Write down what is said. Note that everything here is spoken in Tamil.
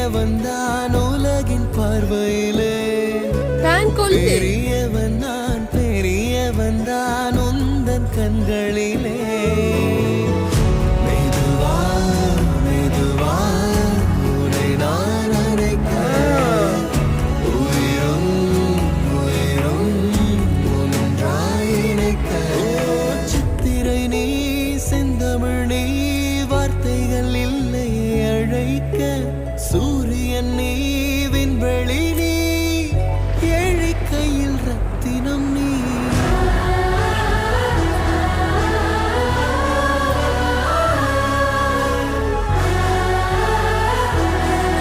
பெரியவன்தான் உலகின் பார்வையிலே பெரியவன் நான் பெரியவன்தான் உந்தன் கண்களிலே மெதுவா மெதுவா உன்னை நான் அணைக்க உயிரும் உயிரும் ஒன்றாய் இணைக்க சித்திரை நீ செந்தமிழ் நீ வார்த்தைகள் இல்லை அழைக்க சூரியன் நீ விண்வெளி